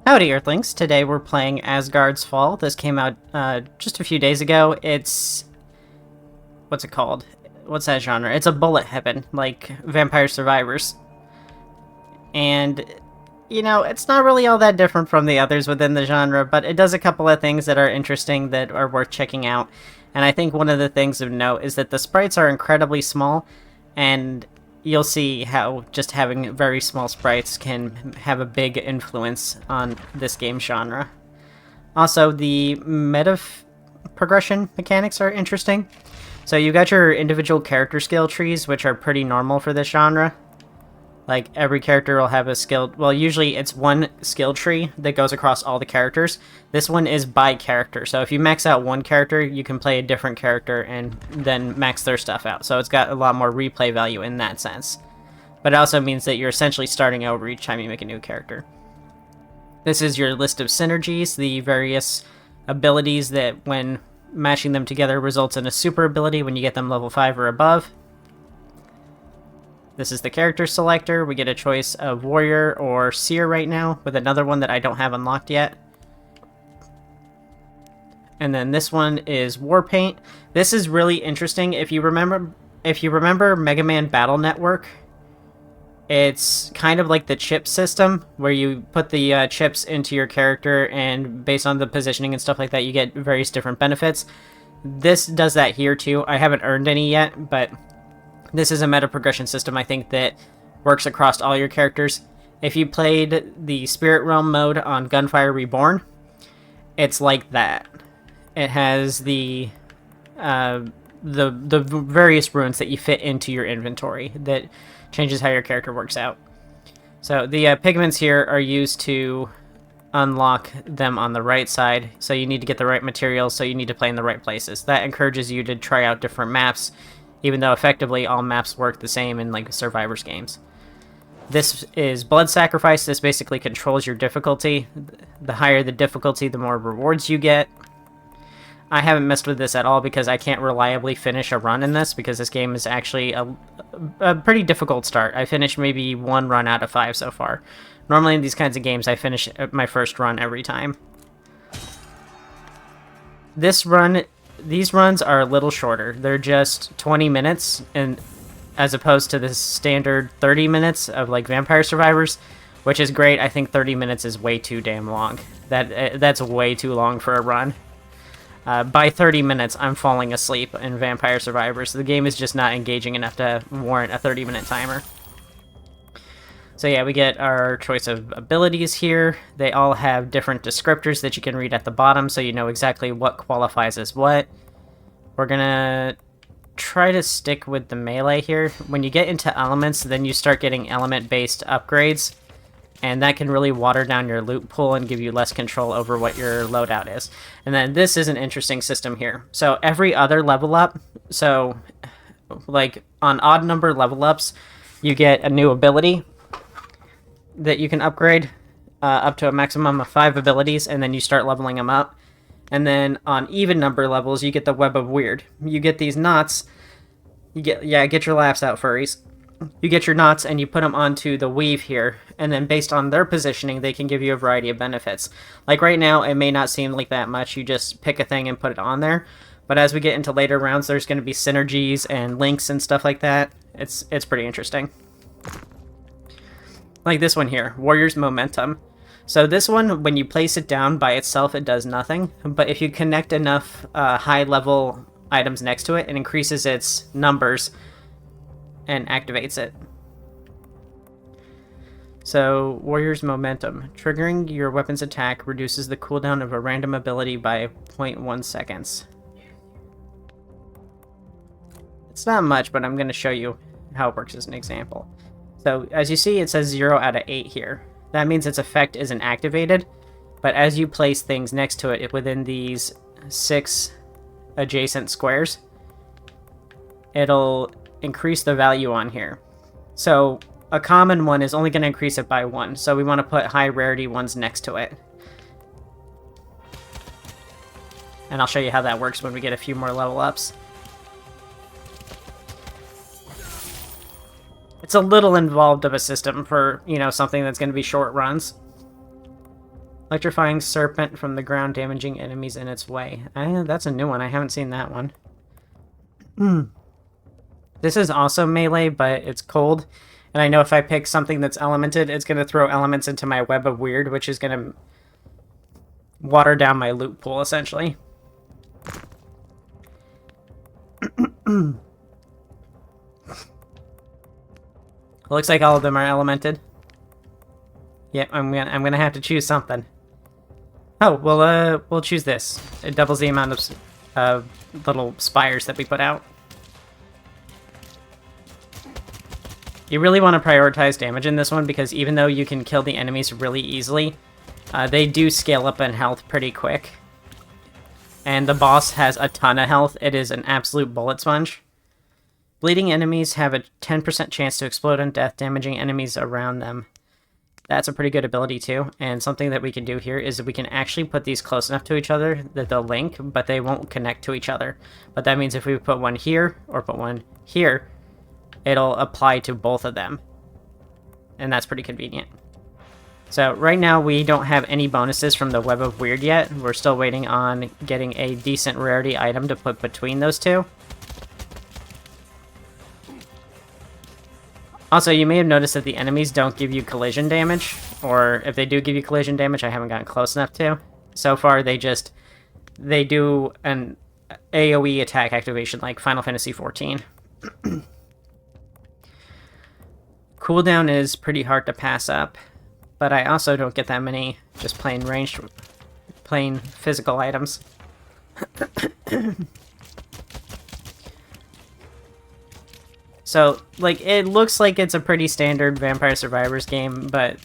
Howdy, Earthlings. Today we're playing Asgard's Fall. This came out just a few days ago. It's... what's it called? What's that genre? It's a bullet heaven, like Vampire Survivors. And, you know, it's not really all that different from the others within the genre, but it does a couple of things that are interesting that are worth checking out. And I think one of the things of note is that the sprites are incredibly small, and you'll see how just having very small sprites can have a big influence on this game genre. Also, the meta progression mechanics are interesting. So you got your individual character skill trees, which are pretty normal for this genre. Like, every character will have a skill... well, usually it's one skill tree that goes across all the characters. This one is by character, so if you max out one character, you can play a different character and then max their stuff out. So it's got a lot more replay value in that sense. But it also means that you're essentially starting over each time you make a new character. This is your list of synergies, the various abilities that, when matching them together, results in a super ability when you get them level 5 or above. This is the character selector. We get a choice of warrior or seer right now, with another one that I don't have unlocked yet. And then this one is Warpaint. This is really interesting. If you remember Mega Man Battle Network, it's kind of like the chip system, where you put the chips into your character, and based on the positioning and stuff like that, you get various different benefits. This does that here too. I haven't earned any yet, but this is a meta progression system, I think, that works across all your characters. If you played the Spirit Realm mode on Gunfire Reborn, it's like that. It has the various runes that you fit into your inventory that changes how your character works out. So the pigments here are used to unlock them on the right side, so you need to get the right materials, so you need to play in the right places. That encourages you to try out different maps, even though effectively all maps work the same in like Survivors games. This is Blood Sacrifice. This basically controls your difficulty. The higher the difficulty, the more rewards you get. I haven't messed with this at all because I can't reliably finish a run in this, because this game is actually a pretty difficult start. I finished maybe 1 run out of 5 so far. Normally in these kinds of games I finish my first run every time. These runs are a little shorter. They're just 20 minutes, and as opposed to the standard 30 minutes of like Vampire Survivors, which is great. I think 30 minutes is way too damn long. That's way too long for a run. By 30 minutes, I'm falling asleep in Vampire Survivors. The game is just not engaging enough to warrant a 30-minute timer. So yeah, we get our choice of abilities here. They all have different descriptors that you can read at the bottom, so you know exactly what qualifies as what. We're gonna try to stick with the melee here. When you get into elements, then you start getting element-based upgrades, and that can really water down your loot pool and give you less control over what your loadout is. And then this is an interesting system here. So every other level up, so like on odd number level ups, you get a new ability that you can upgrade up to a maximum of 5 abilities, and then you start leveling them up. And then on even number levels, you get the Web of Weird. You get these knots. Get your laughs out, furries. You get your knots and you put them onto the weave here, and then based on their positioning, they can give you a variety of benefits. Like right now, it may not seem like that much. You just pick a thing and put it on there. But as we get into later rounds, there's going to be synergies and links and stuff like that. It's pretty interesting. Like this one here, Warrior's Momentum. So this one, when you place it down by itself, it does nothing. But if you connect enough high-level items next to it, it increases its numbers and activates it. So, Warrior's Momentum. Triggering your weapon's attack reduces the cooldown of a random ability by 0.1 seconds. It's not much, but I'm going to show you how it works as an example. So, as you see, it says 0 out of 8 here. That means its effect isn't activated, but as you place things next to it within these 6 adjacent squares, it'll increase the value on here. So, a common one is only going to increase it by 1, so we want to put high rarity ones next to it. And I'll show you how that works when we get a few more level ups. It's a little involved of a system for, you know, something that's going to be short runs. Electrifying serpent from the ground, damaging enemies in its way. That's a new one. I haven't seen that one. This is also melee, but it's cold. And I know if I pick something that's elemented, it's going to throw elements into my web of weird, which is going to water down my loot pool, essentially. Looks like all of them are elemented. Yep, I'm gonna have to choose something. Oh, well, we'll choose this. It doubles the amount of little spires that we put out. You really want to prioritize damage in this one, because even though you can kill the enemies really easily, they do scale up in health pretty quick. And the boss has a ton of health. It is an absolute bullet sponge. Bleeding enemies have a 10% chance to explode on death, damaging enemies around them. That's a pretty good ability too, and something that we can do here is that we can actually put these close enough to each other that they'll link, but they won't connect to each other. But that means if we put one here, or put one here, it'll apply to both of them. And that's pretty convenient. So right now we don't have any bonuses from the Web of Weird yet. We're still waiting on getting a decent rarity item to put between those two. Also, you may have noticed that the enemies don't give you collision damage, or if they do give you collision damage, I haven't gotten close enough to. So far, they do an AoE attack activation like Final Fantasy XIV. Cooldown is pretty hard to pass up, but I also don't get that many just plain ranged, plain physical items. So, like, it looks like it's a pretty standard Vampire Survivors game, but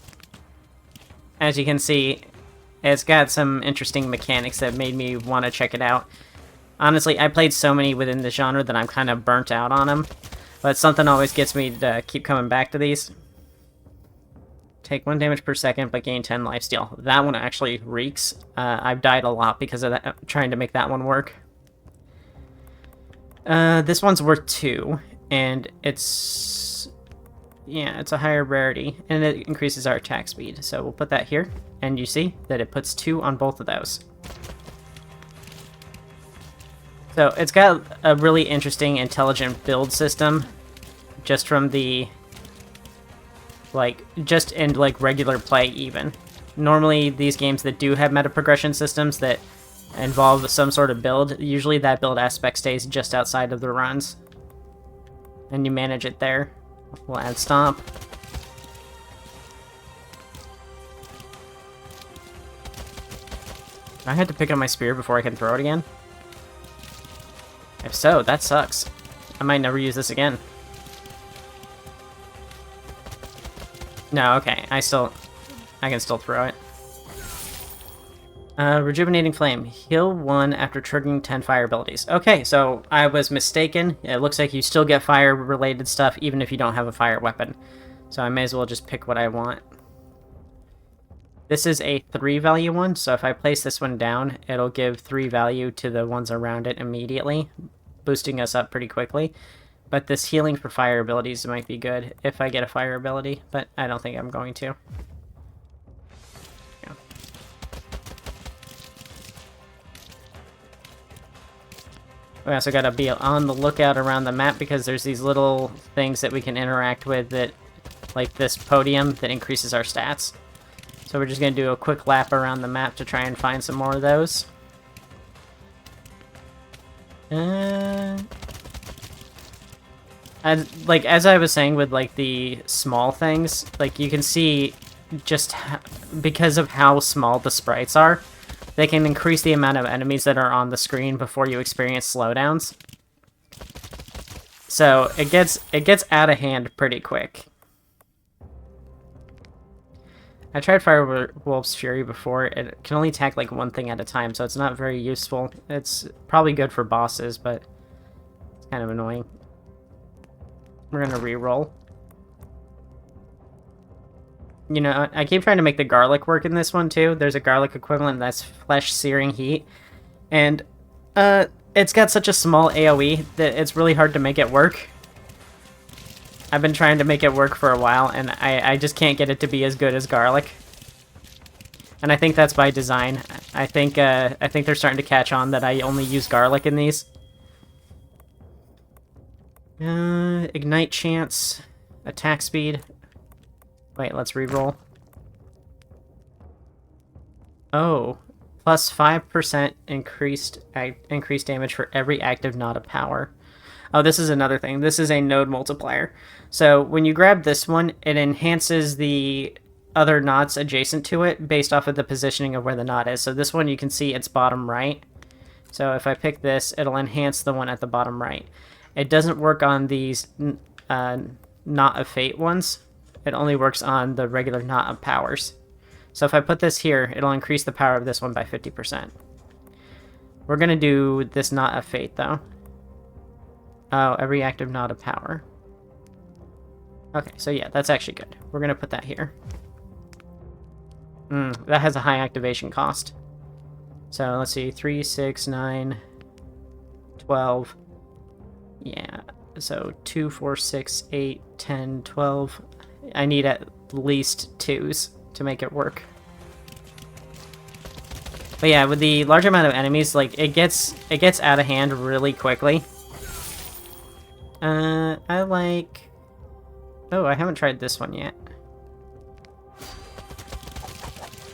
as you can see, it's got some interesting mechanics that made me want to check it out. Honestly, I played so many within the genre that I'm kind of burnt out on them, but something always gets me to keep coming back to these. Take 1 damage per second, but gain 10 lifesteal. That one actually reeks. I've died a lot because of that, trying to make that one work. This one's worth 2. And it's a higher rarity, and it increases our attack speed. So we'll put that here, and you see that it puts 2 on both of those. So it's got a really interesting, intelligent build system, just from the, just in, regular play even. Normally, these games that do have meta progression systems that involve some sort of build, usually that build aspect stays just outside of the runs. And you manage it there. We'll add stomp. I had to pick up my spear before I can throw it again. If so, that sucks. I might never use this again. No, okay. I can still throw it. Rejuvenating Flame. Heal 1 after triggering 10 fire abilities. Okay, so I was mistaken. It looks like you still get fire-related stuff even if you don't have a fire weapon. So I may as well just pick what I want. This is a 3 value one, so if I place this one down, it'll give 3 value to the ones around it immediately, boosting us up pretty quickly. But this healing for fire abilities might be good if I get a fire ability, but I don't think I'm going to. We also gotta be on the lookout around the map because there's these little things that we can interact with that, like this podium that increases our stats. So we're just gonna do a quick lap around the map to try and find some more of those. As I was saying with the small things, you can see just because of how small the sprites are, they can increase the amount of enemies that are on the screen before you experience slowdowns. So it gets out of hand pretty quick. I tried Firewolf's Fury before. It can only attack one thing at a time, so it's not very useful. It's probably good for bosses, but it's kind of annoying. We're gonna re-roll. You know, I keep trying to make the garlic work in this one, too. There's a garlic equivalent that's flesh-searing heat. And, it's got such a small AoE that it's really hard to make it work. I've been trying to make it work for a while, and I just can't get it to be as good as garlic. And I think that's by design. I think they're starting to catch on that I only use garlic in these. Ignite chance, attack speed. Wait, let's reroll. Oh, plus 5% increased damage for every active knot of power. Oh, this is another thing. This is a node multiplier. So when you grab this one, it enhances the other knots adjacent to it based off of the positioning of where the knot is. So this one you can see it's bottom right. So if I pick this, it'll enhance the one at the bottom right. It doesn't work on these knot of fate ones. It only works on the regular knot of powers. So if I put this here, it'll increase the power of this one by 50%. We're going to do this knot of fate, though. Oh, every active knot of power. Okay, so yeah, that's actually good. We're going to put that here. That has a high activation cost. So let's see, 3, 6, 9, 12. Yeah, so 2, 4, 6, 8, 10, 12. I need at least 2s to make it work. But yeah, with the large amount of enemies, like, it gets out of hand really quickly. I like... Oh, I haven't tried this one yet.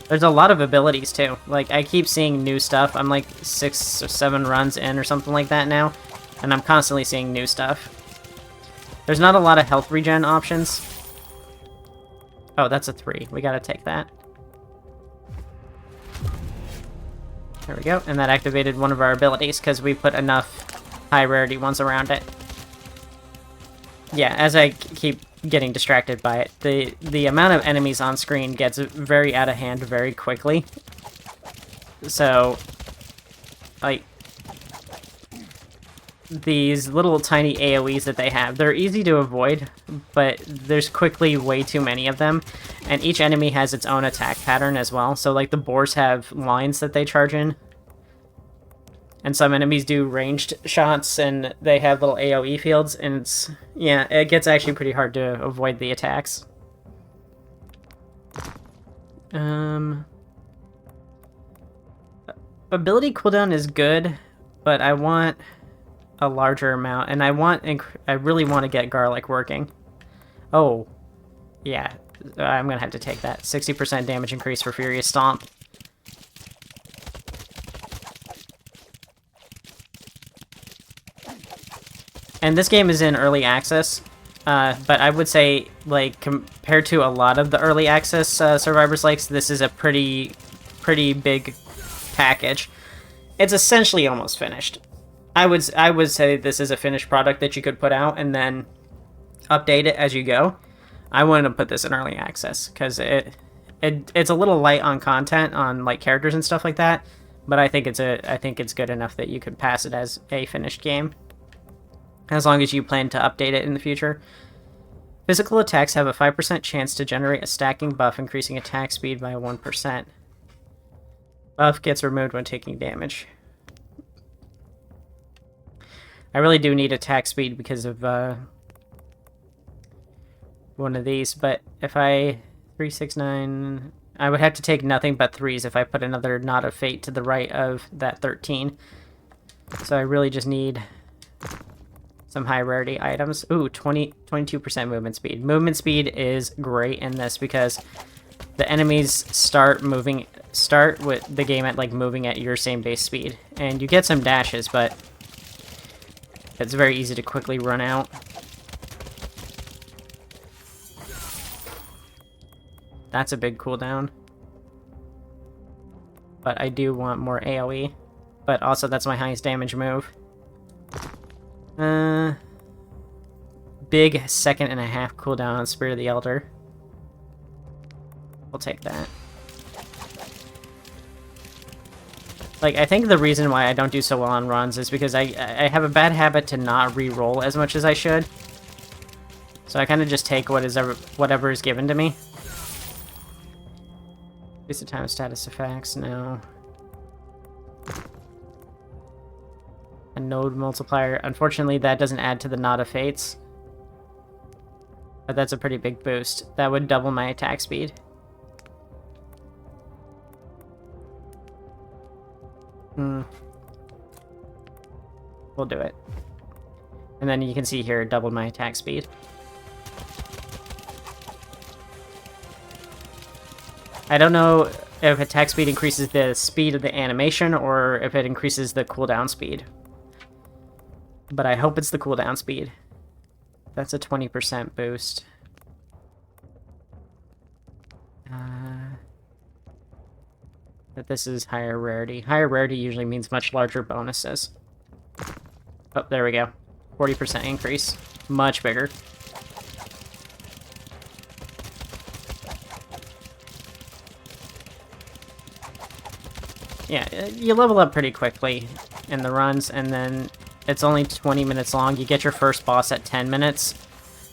There's a lot of abilities, too. Like, I keep seeing new stuff. I'm like 6 or 7 runs in or something like that now. And I'm constantly seeing new stuff. There's not a lot of health regen options. Oh, that's a 3. We gotta take that. There we go. And that activated one of our abilities because we put enough high rarity ones around it. Yeah, as I keep getting distracted by it, the amount of enemies on screen gets very out of hand very quickly. So, like, these little tiny AoEs that they have, they're easy to avoid, but there's quickly way too many of them, and each enemy has its own attack pattern as well. So, like, the boars have lines that they charge in, and some enemies do ranged shots, and they have little AoE fields, and it's, yeah, it gets actually pretty hard to avoid the attacks. Ability cooldown is good, but I want a larger amount, and I really want to get garlic working. Oh, yeah, I'm gonna have to take that. 60% damage increase for Furious Stomp. And this game is in early access, but I would say, like, compared to a lot of the early access Survivors likes, this is a pretty big package. It's essentially almost finished. I would say this is a finished product that you could put out and then update it as you go. I wanted to put this in early access because it's a little light on content, on like characters and stuff like that, but I think it's good enough that you could pass it as a finished game. As long as you plan to update it in the future. Physical attacks have a 5% chance to generate a stacking buff, increasing attack speed by 1%. Buff gets removed when taking damage. I really do need attack speed because of one of these, but if I... 3, 6, 9... I would have to take nothing but 3s if I put another Knot of Fate to the right of that 13. So I really just need some high rarity items. Ooh, 22% movement speed. Movement speed is great in this because the enemies start with the game at like moving at your same base speed. And you get some dashes, but it's very easy to quickly run out. That's a big cooldown. But I do want more AoE. But also that's my highest damage move. Big 1.5-second cooldown on Spirit of the Elder. We'll take that. Like, I think the reason why I don't do so well on runs is because I have a bad habit to not re-roll as much as I should. So I kind of just take whatever is given to me. Waste of time status effects, no. A node multiplier. Unfortunately, that doesn't add to the Knot of Fates. But that's a pretty big boost. That would double my attack speed. We'll do it. And then you can see here, doubled my attack speed. I don't know if attack speed increases the speed of the animation or if it increases the cooldown speed. But I hope it's the cooldown speed. That's a 20% boost. But this is higher rarity. Higher rarity usually means much larger bonuses. Oh, there we go. 40% increase. Much bigger. Yeah, you level up pretty quickly in the runs, and then it's only 20 minutes long. You get your first boss at 10 minutes,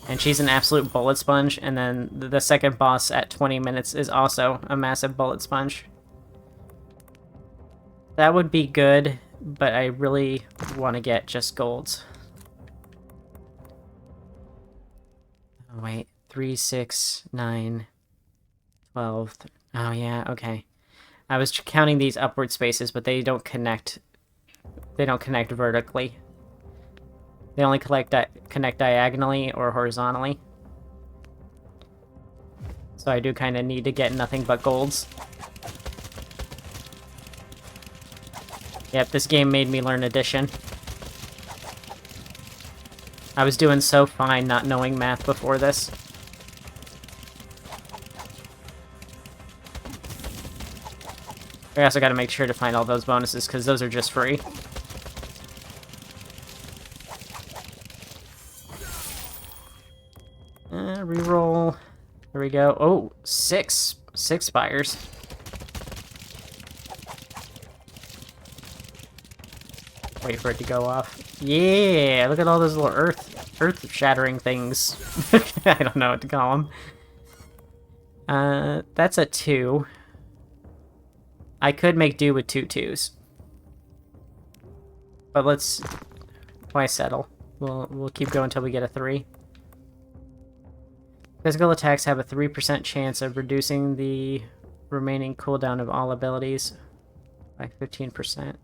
and she's an absolute bullet sponge, and then the second boss at 20 minutes is also a massive bullet sponge. That would be good, but I really want to get just golds. Oh, wait. 3, 6, 9, 12... Oh, yeah, okay. I was counting these upward spaces, but they don't connect. They don't connect vertically. They only connect diagonally or horizontally. So I do kind of need to get nothing but golds. Yep, this game made me learn addition. I was doing so fine not knowing math before this. I also got to make sure to find all those bonuses, because those are just free. Reroll. There we go. Oh, 6 spires. Wait for it to go off. Yeah, look at all those little earth-shattering things. I don't know what to call them. That's a 2. I could make do with 2 2s. But let's... Why settle? We'll keep going until we get a 3. Physical attacks have a 3% chance of reducing the remaining cooldown of all abilities by 15%.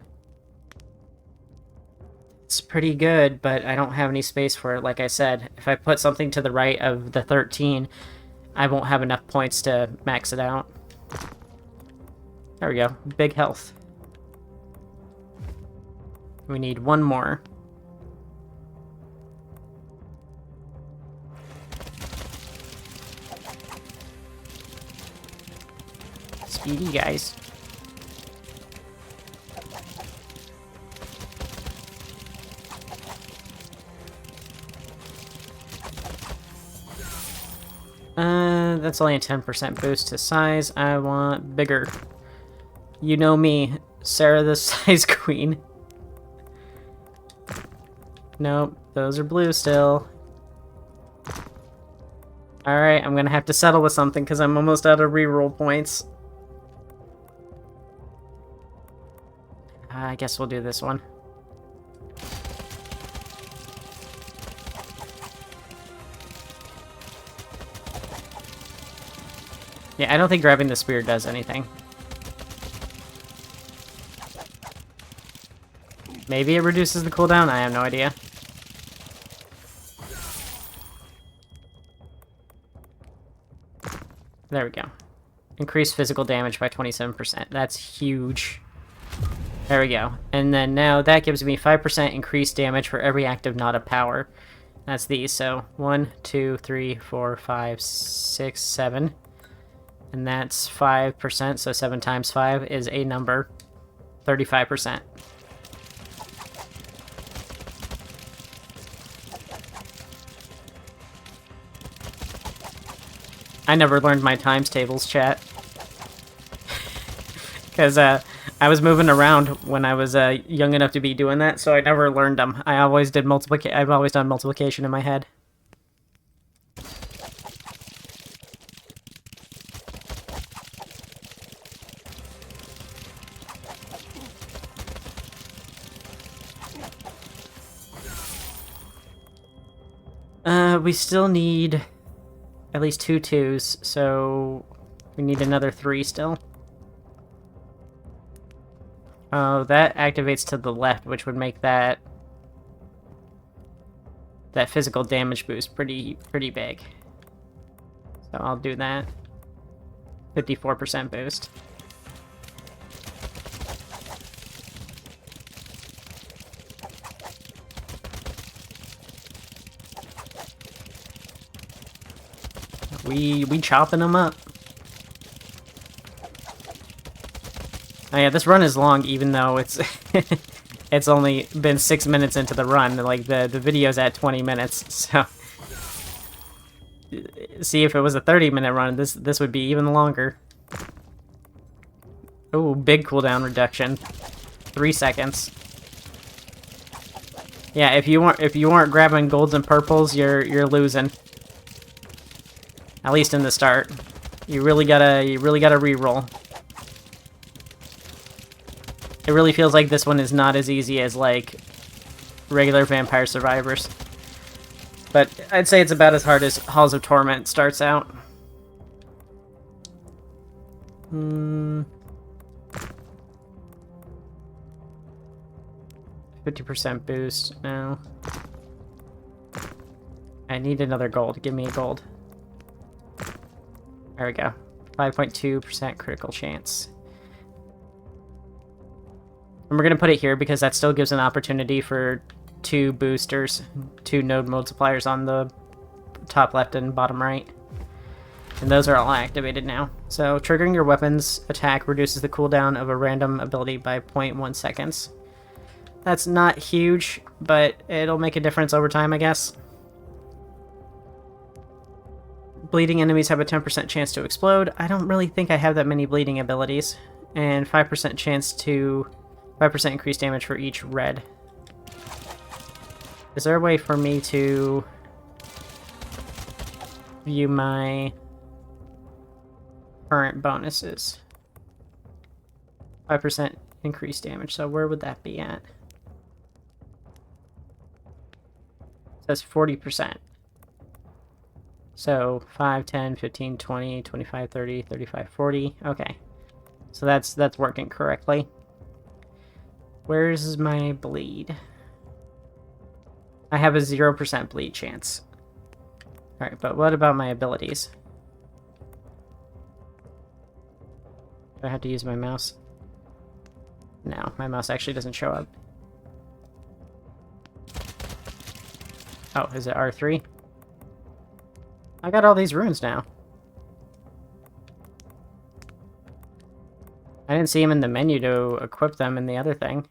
It's pretty good, but I don't have any space for it, like I said. If I put something to the right of the 13, I won't have enough points to max it out. There we go. Big health. We need one more. Speedy, guys. That's only a 10% boost to size. I want bigger. You know me, Sarah the Size Queen. Nope, those are blue still. Alright, I'm gonna have to settle with something because I'm almost out of reroll points. I guess we'll do this one. Yeah, I don't think grabbing the spear does anything. Maybe it reduces the cooldown? I have no idea. There we go. Increase physical damage by 27%. That's huge. There we go. And then now that gives me 5% increased damage for every active knot of power. That's these. So 1, 2, 3, 4, 5, 6, 7. And that's 5%. So 7 times 5 is a number. 35%. I never learned my times tables, chat. Because I was moving around when I was young enough to be doing that, so I never learned them. I always did multiplication. I've always done multiplication in my head. We still need at least 2 2s, so we need another 3 still. Oh, that activates to the left, which would make that physical damage boost pretty big. So I'll do that. 54% boost. We chopping them up. Oh yeah, this run is long, even though it's it's only been 6 minutes into the run. Like the video's at 20 minutes, so see, if it was a 30-minute run, this would be even longer. Oh, big cooldown reduction, 3 seconds. Yeah, if you weren't grabbing golds and purples, you're losing. At least in the start, you really gotta reroll. It really feels like this one is not as easy as like regular Vampire Survivors, but I'd say it's about as hard as Halls of Torment starts out. 50% boost now. I need another gold. Give me a gold. There we go. 5.2% critical chance. And we're going to put it here because that still gives an opportunity for 2 boosters, 2 node multipliers on the top left and bottom right. And those are all activated now. So triggering your weapon's attack reduces the cooldown of a random ability by 0.1 seconds. That's not huge, but it'll make a difference over time, I guess. Bleeding enemies have a 10% chance to explode. I don't really think I have that many bleeding abilities. And 5% chance to... 5% increased damage for each red. Is there a way for me to view my current bonuses? 5% increased damage, so where would that be at? It says 40%. So 5, 10, 15, 20, 25, 30, 35, 40. Okay. So that's working correctly. Where's my bleed? I have a 0% bleed chance. Alright, but what about my abilities? Do I have to use my mouse? No, my mouse actually doesn't show up. Oh, is it R3? I got all these runes now. I didn't see them in the menu to equip them in the other thing.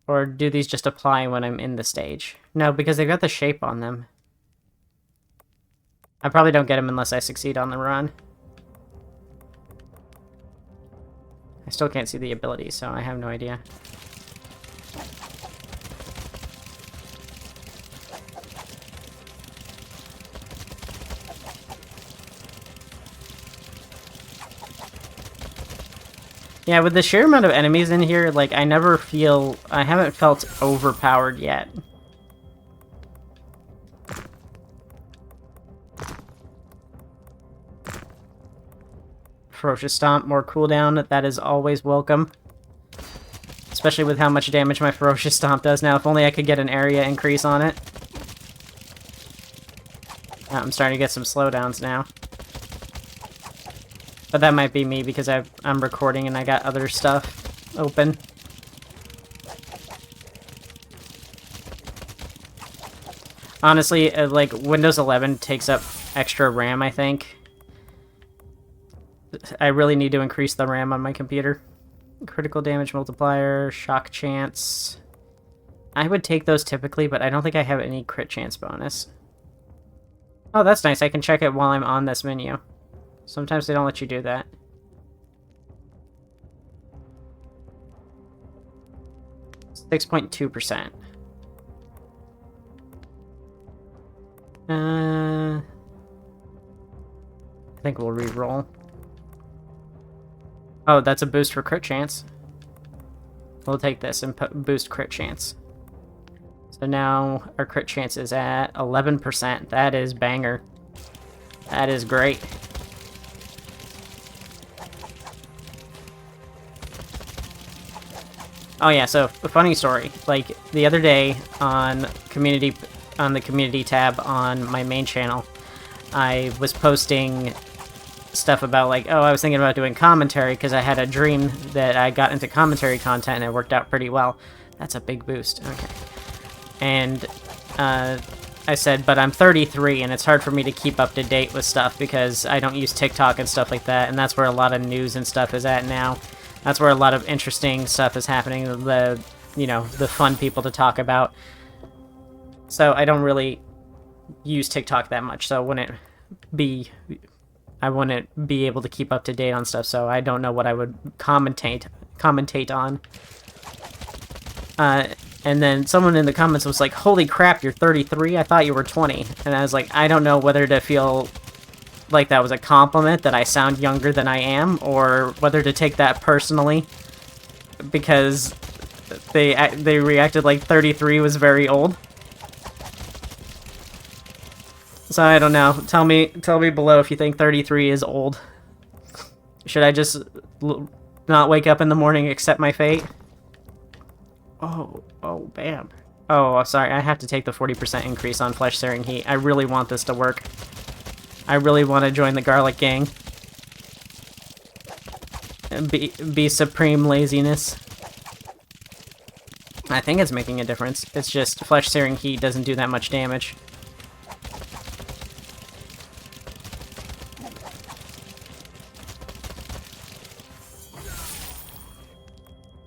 Or do these just apply when I'm in the stage? No, because they've got the shape on them. I probably don't get them unless I succeed on the run. I still can't see the abilities, so I have no idea. Yeah, with the sheer amount of enemies in here, like, I haven't felt overpowered yet. Ferocious Stomp, more cooldown, that is always welcome. Especially with how much damage my Ferocious Stomp does now. If only I could get an area increase on it. Oh, I'm starting to get some slowdowns now. But that might be me because I'm recording and I got other stuff open. Honestly, like, Windows 11 takes up extra RAM, I think. I really need to increase the RAM on my computer. Critical damage multiplier, shock chance. I would take those typically, but I don't think I have any crit chance bonus. Oh, that's nice. I can check it while I'm on this menu. Sometimes they don't let you do that. .2%. I think we'll re-roll. Oh, that's a boost for crit chance. We'll take this and boost crit chance. So now our crit chance is at 11%. That is banger. That is great. Oh yeah, so a funny story. Like the other day on the community tab on my main channel, I was posting stuff about like, oh, I was thinking about doing commentary because I had a dream that I got into commentary content and it worked out pretty well. That's a big boost. Okay. And I said, but I'm 33 and it's hard for me to keep up to date with stuff because I don't use TikTok and stuff like that, and that's where a lot of news and stuff is at now. That's where a lot of interesting stuff is happening, the fun people to talk about. So I don't really use TikTok that much, so I wouldn't be able to keep up to date on stuff, so I don't know what I would commentate on. And then someone in the comments was like, holy crap, you're 33? I thought you were 20. And I was like, I don't know whether to feel like that was a compliment, that I sound younger than I am, or whether to take that personally, because they reacted like 33 was very old. So I don't know. Tell me below if you think 33 is old. Should I just not wake up in the morning, accept my fate? Oh, bam. Oh, sorry, I have to take the 40% increase on flesh searing heat. I really want this to work. I really want to join the garlic gang. And be supreme laziness. I think it's making a difference. It's just flesh searing heat doesn't do that much damage.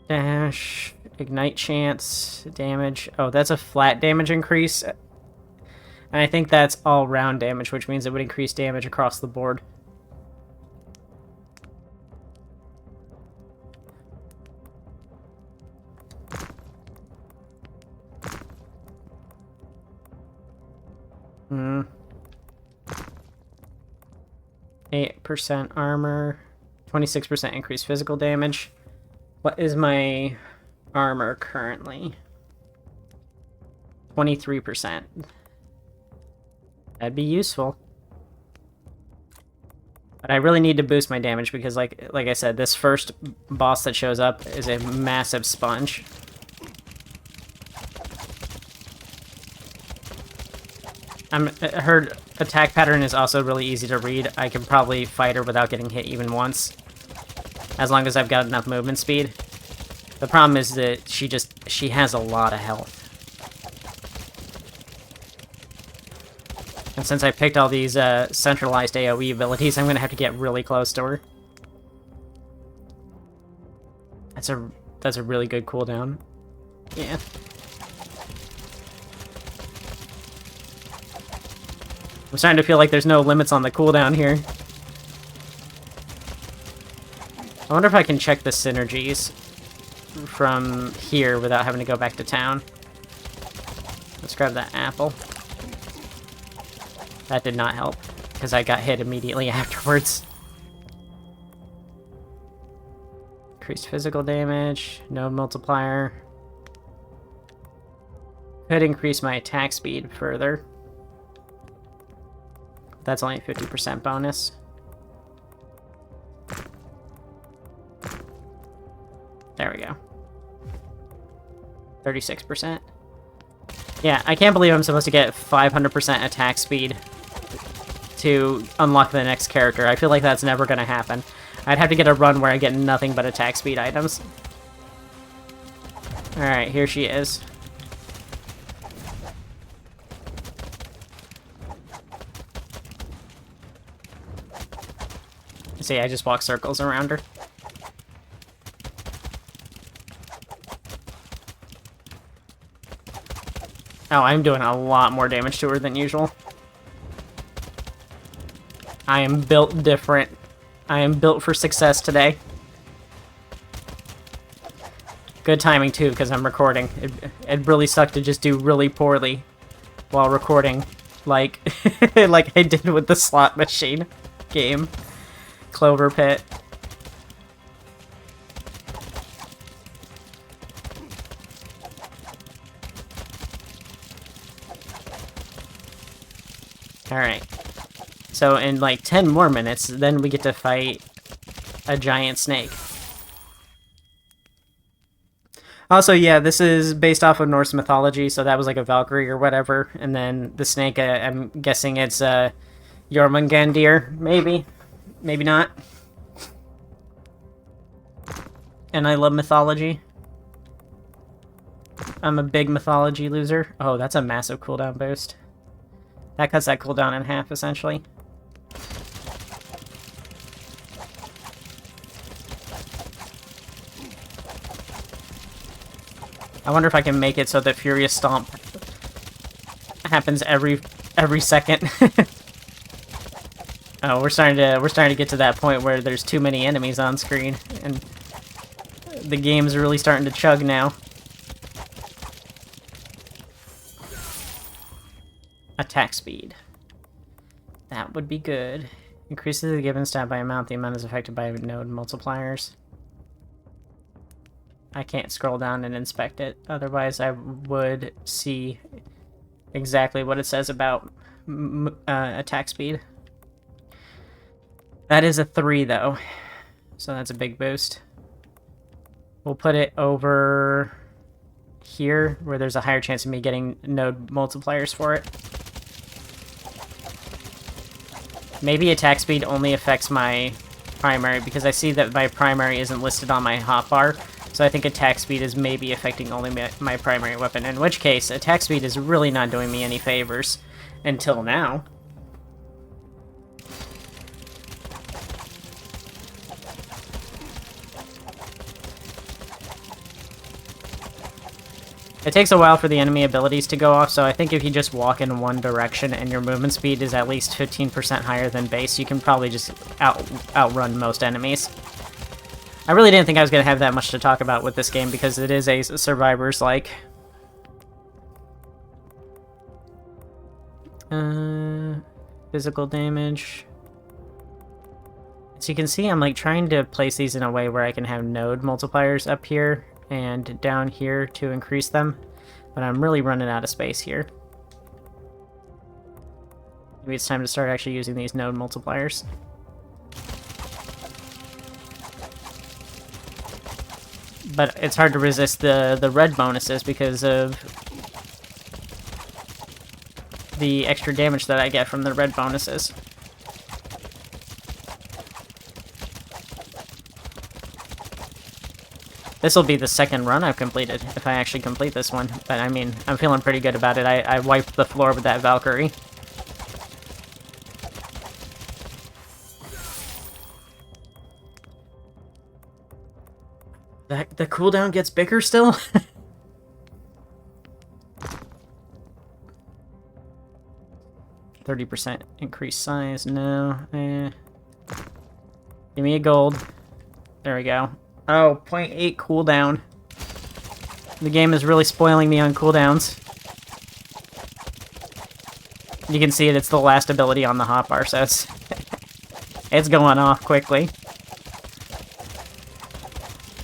Dash, ignite chance, damage. Oh, that's a flat damage increase. And I think that's all round damage, which means it would increase damage across the board. Hmm. 8% armor, 26% increased physical damage. What is my armor currently? 23%. That'd be useful. But I really need to boost my damage because, like I said, this first boss that shows up is a massive sponge. Her attack pattern is also really easy to read. I can probably fight her without getting hit even once, as long as I've got enough movement speed. The problem is that she has a lot of health. And since I picked all these centralized AoE abilities, I'm gonna have to get really close to her. That's a really good cooldown. Yeah. I'm starting to feel like there's no limits on the cooldown here. I wonder if I can check the synergies from here without having to go back to town. Let's grab that apple. That did not help, because I got hit immediately afterwards. Increased physical damage, no multiplier. Could increase my attack speed further. That's only a 50% bonus. There we go. 36%. Yeah, I can't believe I'm supposed to get 500% attack speed to unlock the next character. I feel like that's never going to happen. I'd have to get a run where I get nothing but attack speed items. Alright, here she is. See, I just walk circles around her. Oh, I'm doing a lot more damage to her than usual. I am built different. I am built for success today. Good timing, too, because I'm recording. It really sucked to just do really poorly while recording. Like, like I did with the slot machine game. Clover Pit. Alright. So in like 10 more minutes, then we get to fight a giant snake. Also, yeah, this is based off of Norse mythology, so that was like a Valkyrie or whatever. And then the snake, I'm guessing it's Jormungandr, maybe. Maybe not. And I love mythology. I'm a big mythology loser. Oh, that's a massive cooldown boost. That cuts that cooldown in half, essentially. I wonder if I can make it so that Furious Stomp happens every second. Oh, we're starting to get to that point where there's too many enemies on screen, and the game's really starting to chug now. Attack speed. That would be good. Increases the given stat by amount. The amount is affected by node multipliers. I can't scroll down and inspect it. Otherwise, I would see exactly what it says about attack speed. That is a 3, though. So that's a big boost. We'll put it over here, where there's a higher chance of me getting node multipliers for it. Maybe attack speed only affects my primary, because I see that my primary isn't listed on my hotbar. So I think attack speed is maybe affecting only my primary weapon, in which case attack speed is really not doing me any favors until now. It takes a while for the enemy abilities to go off, so I think if you just walk in one direction and your movement speed is at least 15% higher than base, you can probably just outrun most enemies. I really didn't think I was going to have that much to talk about with this game, because it is a Survivors-like. Physical damage. So you can see I'm like trying to place these in a way where I can have node multipliers up here and down here to increase them, but I'm really running out of space here. Maybe it's time to start actually using these node multipliers. But it's hard to resist the red bonuses because of the extra damage that I get from the red bonuses. This will be the second run I've completed, if I actually complete this one. But, I mean, I'm feeling pretty good about it. I wiped the floor with that Valkyrie. The cooldown gets bigger still? 30% increased size, no. Give me a gold. There we go. Oh, 0.8 cooldown. The game is really spoiling me on cooldowns. You can see it's the last ability on the hotbar, so it's going off quickly.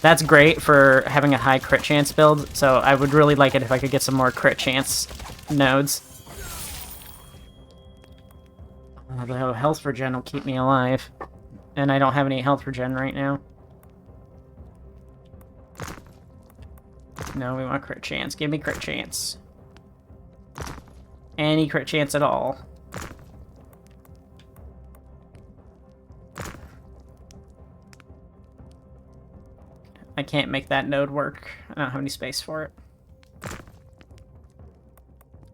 That's great for having a high crit chance build, so I would really like it if I could get some more crit chance nodes. Although health regen will keep me alive. And I don't have any health regen right now. No, we want crit chance. Give me crit chance. Any crit chance at all. I can't make that node work. I don't have any space for it.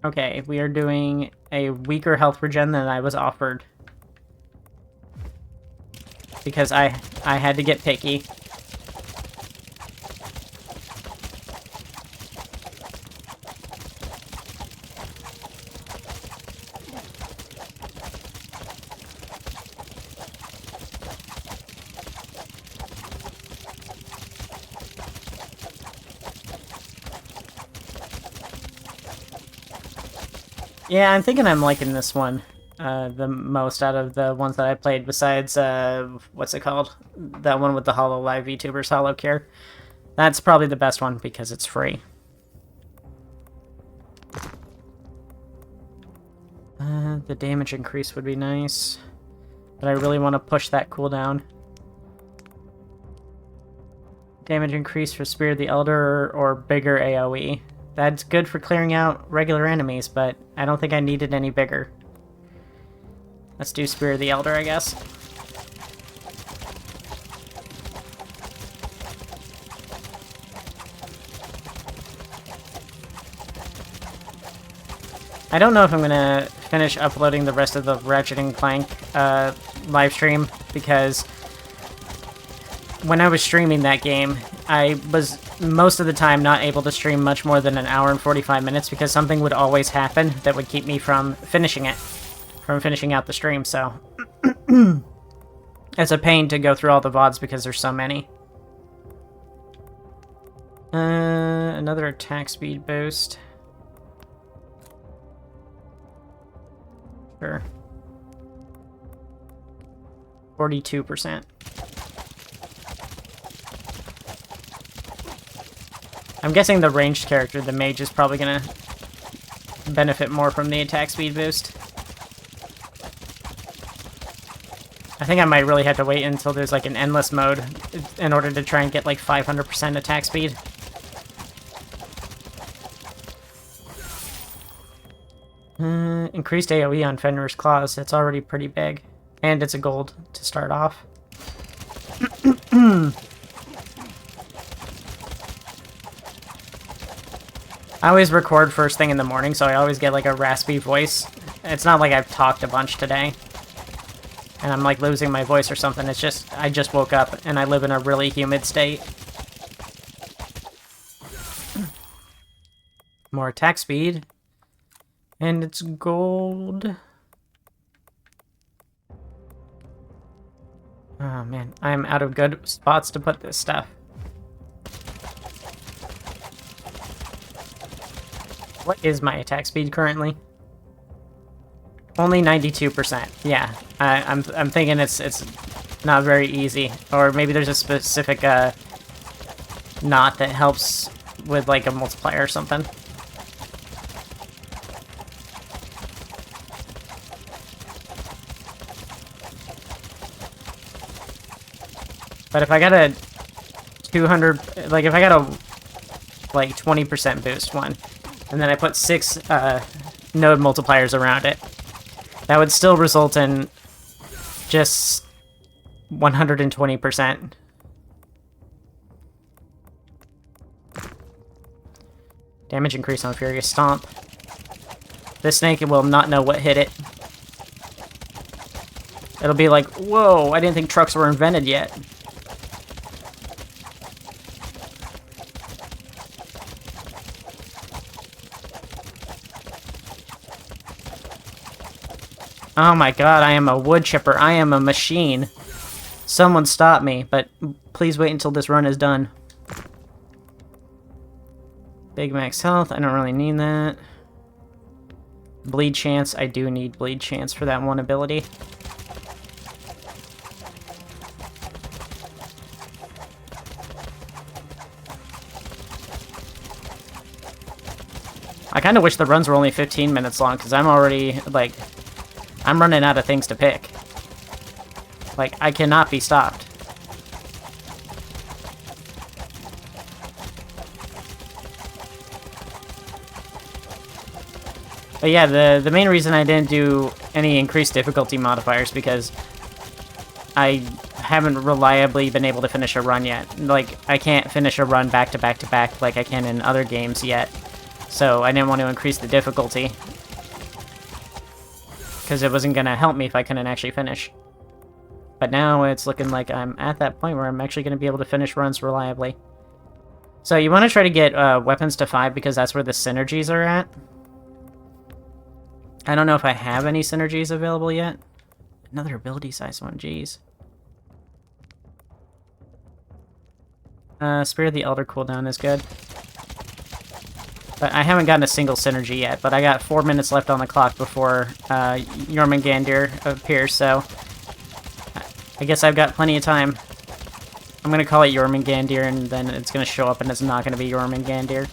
Okay, we are doing a weaker health regen than I was offered. Because I had to get picky. Yeah, I'm thinking I'm liking this one the most out of the ones that I played, besides, what's it called? That one with the Hollow Live VTubers, Hollow Cure. That's probably the best one because it's free. The damage increase would be nice, but I really want to push that cooldown. Damage increase for Spear of the Elder or bigger AoE. That's good for clearing out regular enemies, but I don't think I needed any bigger. Let's do Spear of the Elder, I guess. I don't know if I'm gonna finish uploading the rest of the Ratchet and Clank live stream, because when I was streaming that game, I was most of the time not able to stream much more than an hour and 45 minutes because something would always happen that would keep me from finishing it, from finishing out the stream, so it's a pain to go through all the VODs because there's so many. Another attack speed boost. Sure. 42%. I'm guessing the ranged character, the mage, is probably gonna benefit more from the attack speed boost. I think I might really have to wait until there's like an endless mode in order to try and get like 500% attack speed. Increased AoE on Fenrir's Claws. That's already pretty big. And it's a gold to start off. I always record first thing in the morning, so I always get like a raspy voice. It's not like I've talked a bunch today and I'm like losing my voice or something. It's just, I just woke up and I live in a really humid state. More attack speed. And it's gold. Oh man, I'm out of good spots to put this stuff. What is my attack speed currently? Only 92%. Yeah, I'm thinking it's not very easy, or maybe there's a specific knot that helps with like a multiplier or something. But if I got a 200, like if I got a like 20% boost one, and then I put 6 node multipliers around it, that would still result in just 120%. Damage increase on Furious Stomp. This snake will not know what hit it. It'll be like, whoa, I didn't think trucks were invented yet. Oh my god, I am a wood chipper. I am a machine. Someone stop me, but please wait until this run is done. Big max health, I don't really need that. Bleed chance, I do need bleed chance for that one ability. I kind of wish the runs were only 15 minutes long, because I'm already, like, I'm running out of things to pick. Like, I cannot be stopped. But yeah, the main reason I didn't do any increased difficulty modifiers because I haven't reliably been able to finish a run yet. Like, I can't finish a run back to back to back like I can in other games yet. So I didn't want to increase the difficulty, because it wasn't going to help me if I couldn't actually finish. But now it's looking like I'm at that point where I'm actually going to be able to finish runs reliably. So you want to try to get weapons to 5 because that's where the synergies are at. I don't know if I have any synergies available yet. Another ability size one, jeez. Spirit of the Elder cooldown is good. But I haven't gotten a single synergy yet, but I got 4 minutes left on the clock before Jormungandr appears, so I guess I've got plenty of time. I'm gonna call it Jormungandr, and then it's gonna show up and it's not gonna be Jormungandr.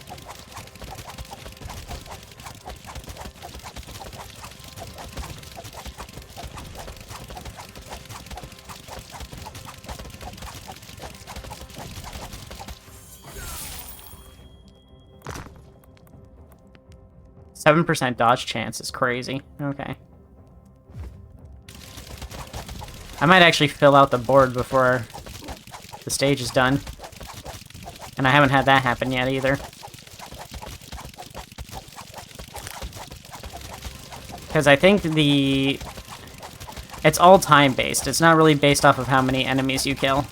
7% dodge chance is crazy. Okay. I might actually fill out the board before the stage is done. And I haven't had that happen yet either. Because I think it's all time-based. It's not really based off of how many enemies you kill.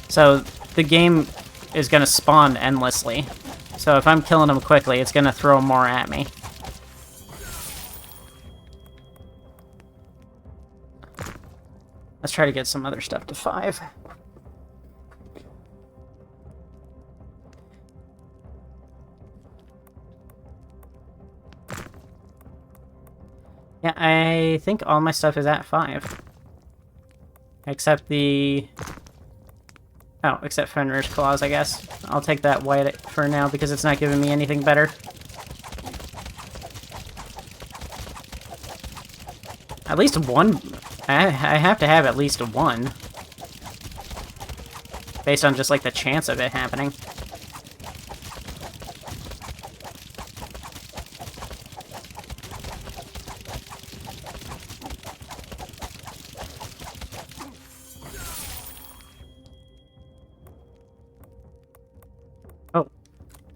So the game is going to spawn endlessly. So if I'm killing them quickly, it's going to throw more at me. Let's try to get some other stuff to 5. Yeah, I think all my stuff is at 5. Except the... Oh, except Fenrir's Claws, I guess. I'll take that white for now because it's not giving me anything better. At least one... I have to have at least one. Based on just, like, the chance of it happening.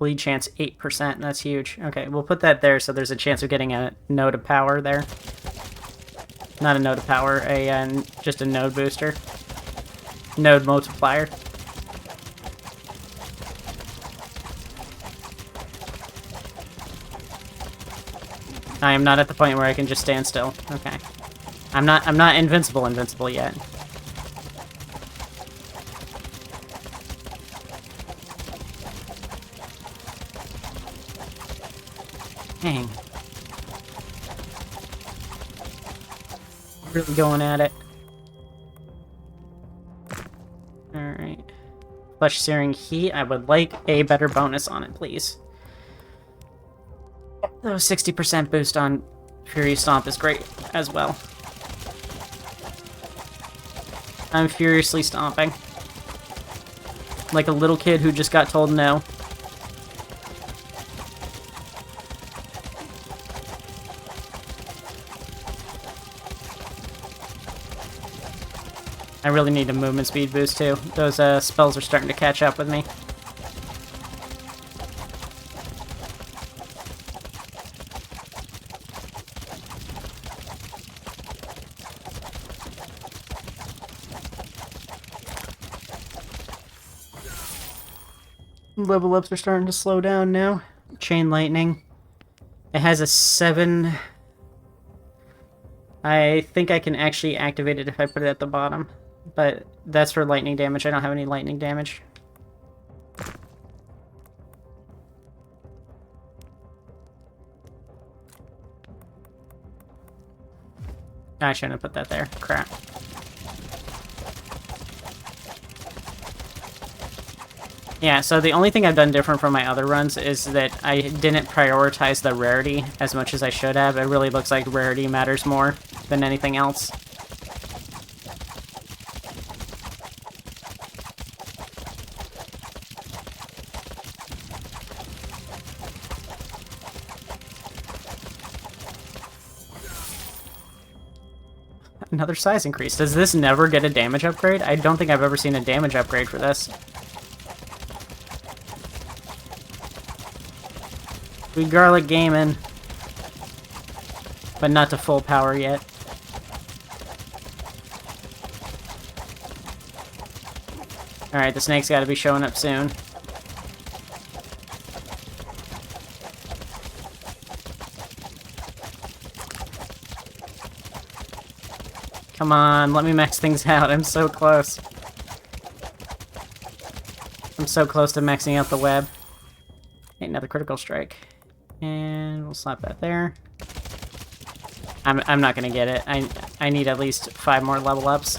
Bleed chance 8%, that's huge. Okay, we'll put that there so there's a chance of getting a node of power there. Not a node of power, just a node booster. Node multiplier. I am not at the point where I can just stand still. Okay. I'm not invincible yet. Dang. Really going at it. Alright. Flesh Searing Heat. I would like a better bonus on it, please. Though 60% boost on Fury Stomp is great as well. I'm furiously stomping. Like a little kid who just got told no. I really need a movement speed boost too. Those spells are starting to catch up with me. Level ups are starting to slow down now. Chain Lightning. It has a 7. I think I can actually activate it if I put it at the bottom. But that's for lightning damage. I don't have any lightning damage. I shouldn't have put that there. Crap. Yeah, so the only thing I've done different from my other runs is that I didn't prioritize the rarity as much as I should have. It really looks like rarity matters more than anything else. Another size increase. Does this never get a damage upgrade? I don't think I've ever seen a damage upgrade for this. We garlic gaming. But not to full power yet. Alright, the snake's gotta be showing up soon. Come on, let me max things out. I'm so close. I'm so close to maxing out the web. Okay, another critical strike. And we'll slap that there. I'm not gonna get it. I need at least 5 more level ups.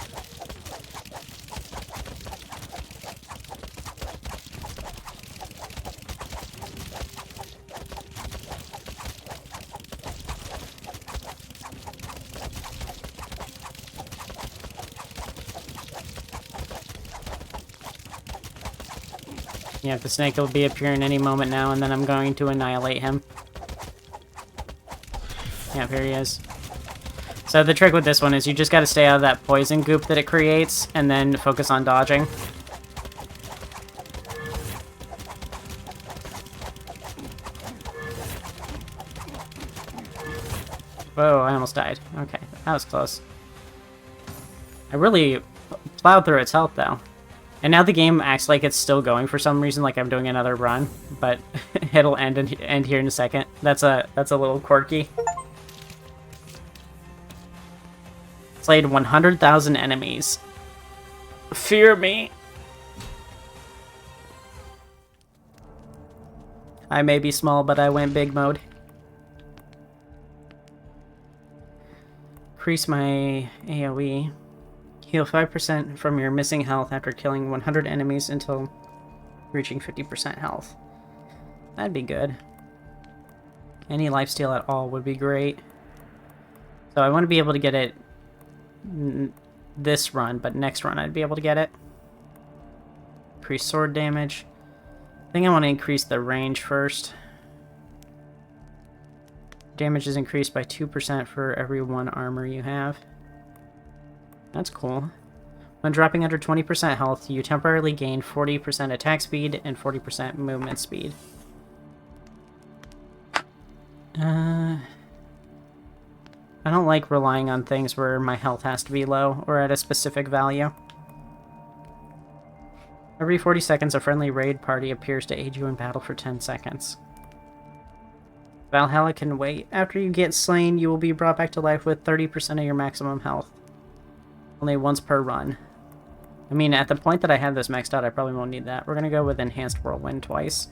Yeah, the snake will be appearing any moment now, and then I'm going to annihilate him. Yeah, here he is. So the trick with this one is you just gotta stay out of that poison goop that it creates, and then focus on dodging. Whoa, I almost died. Okay, that was close. I really plowed through its health, though. And now the game acts like it's still going for some reason, like I'm doing another run, but it'll end here in a second. That's a little quirky. Slayed 100,000 enemies. Fear me. I may be small, but I went big mode. Increase my AoE. Heal 5% from your missing health after killing 100 enemies until reaching 50% health. That'd be good. Any lifesteal at all would be great. So I want to be able to get it this run, but next run I'd be able to get it. Increase sword damage. I think I want to increase the range first. Damage is increased by 2% for every 1 armor you have. That's cool. When dropping under 20% health, you temporarily gain 40% attack speed and 40% movement speed. I don't like relying on things where my health has to be low or at a specific value. Every 40 seconds, a friendly raid party appears to aid you in battle for 10 seconds. Valhalla can wait. After you get slain, you will be brought back to life with 30% of your maximum health. Only once per run. I mean, at the point that I have this maxed out, I probably won't need that. We're gonna go with Enhanced Whirlwind twice.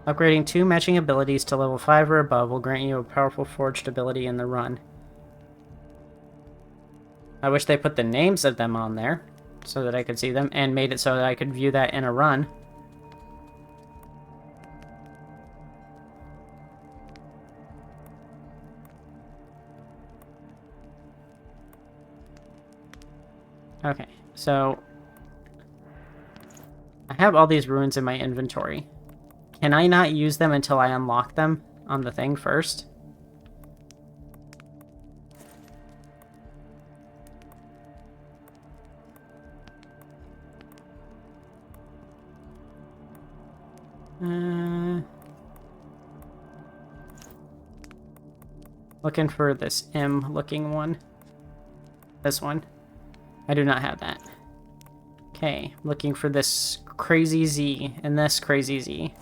Upgrading 2 matching abilities to level 5 or above will grant you a powerful forged ability in the run. I wish they put the names of them on there so that I could see them, and made it so that I could view that in a run. Okay, so I have all these runes in my inventory. Can I not use them until I unlock them on the thing first? Looking for this M-looking one. This one. I do not have that. Okay, looking for this crazy Z and this crazy Z.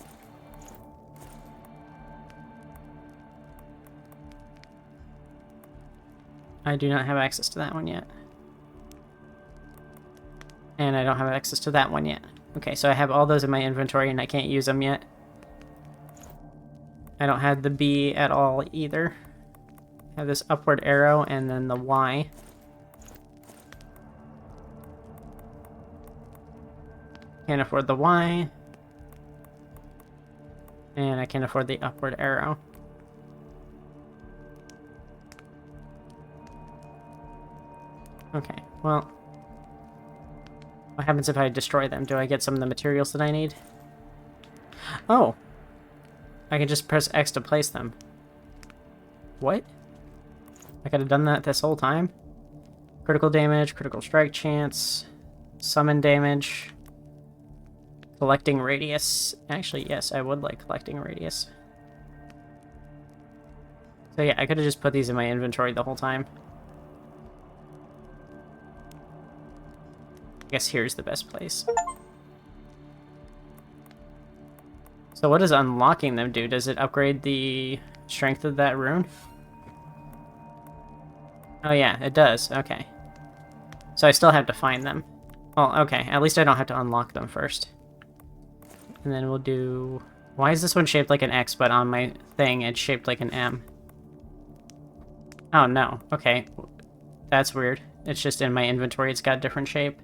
I do not have access to that one yet. And I don't have access to that one yet. Okay, so I have all those in my inventory and I can't use them yet. I don't have the B at all either. I have this upward arrow and then the Y. Can't afford the Y. And I can't afford the upward arrow. Okay, well, what happens if I destroy them? Do I get some of the materials that I need? Oh! I can just press X to place them. What? I could have done that this whole time? Critical damage, critical strike chance, summon damage, collecting radius. Actually, yes, I would like collecting radius. So yeah, I could have just put these in my inventory the whole time. I guess here's the best place. So what does unlocking them do? Does it upgrade the strength of that rune? Oh yeah, it does. Okay. So I still have to find them. Well, okay. At least I don't have to unlock them first. And then we'll do... Why is this one shaped like an X, but on my thing it's shaped like an M? Oh, no. Okay. That's weird. It's just in my inventory it's got a different shape.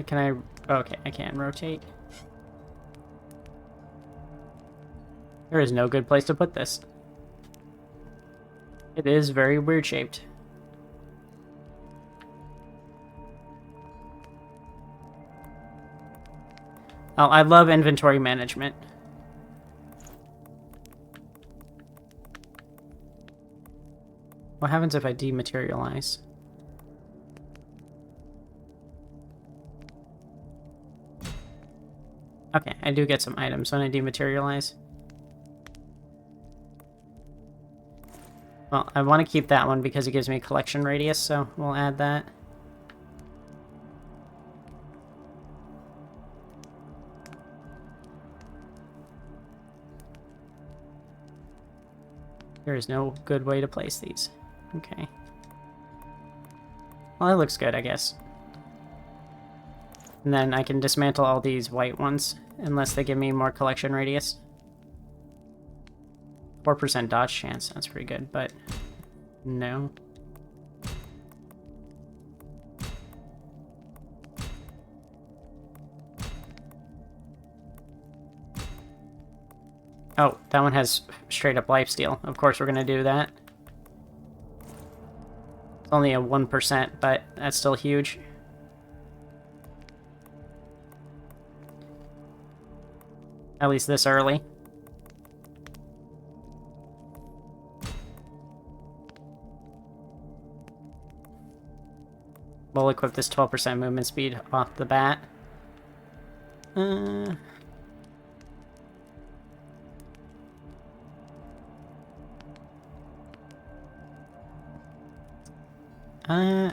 Can I... Okay, I can rotate. There is no good place to put this. It is very weird shaped. Oh, I love inventory management. What happens if I dematerialize? Okay, I do get some items when I dematerialize. Well, I want to keep that one because it gives me a collection radius, so we'll add that. There is no good way to place these. Okay. Well, that looks good, I guess. And then I can dismantle all these white ones, unless they give me more collection radius. 4% dodge chance, that's pretty good, but no. Oh, that one has straight up lifesteal. Of course we're gonna do that. It's only a 1%, but that's still huge. At least this early. We'll equip this 12% movement speed off the bat.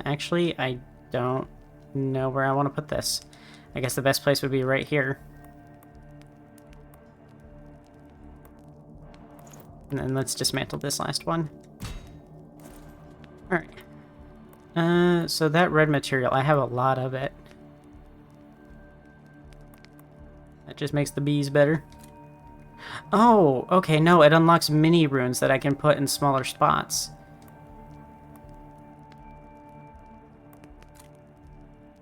Actually, I don't know where I want to put this. I guess the best place would be right here. And then let's dismantle this last one. Alright. So that red material, I have a lot of it. That just makes the bees better. Oh, okay, no, it unlocks mini runes that I can put in smaller spots.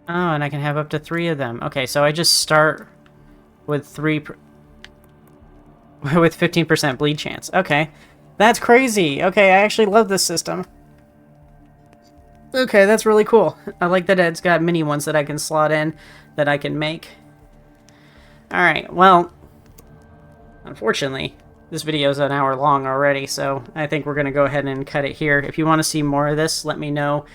Oh, and I can have up to 3 of them. Okay, so I just start with 15% bleed chance. Okay, that's crazy. Okay, I actually love this system. Okay, that's really cool. I like that it's got mini ones that I can slot in, that I can make. Alright, well, unfortunately, this video is an hour long already, so I think we're going to go ahead and cut it here. If you want to see more of this, let me know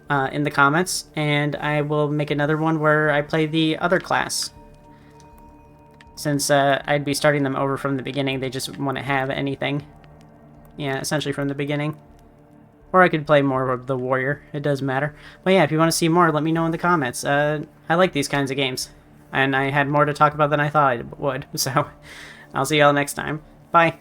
in the comments, and I will make another one where I play the other class. Since I'd be starting them over from the beginning, they just want to have anything. Yeah, essentially from the beginning. Or I could play more of the warrior. It does matter. But yeah, if you want to see more, let me know in the comments. I like these kinds of games. And I had more to talk about than I thought I would. So, I'll see y'all next time. Bye.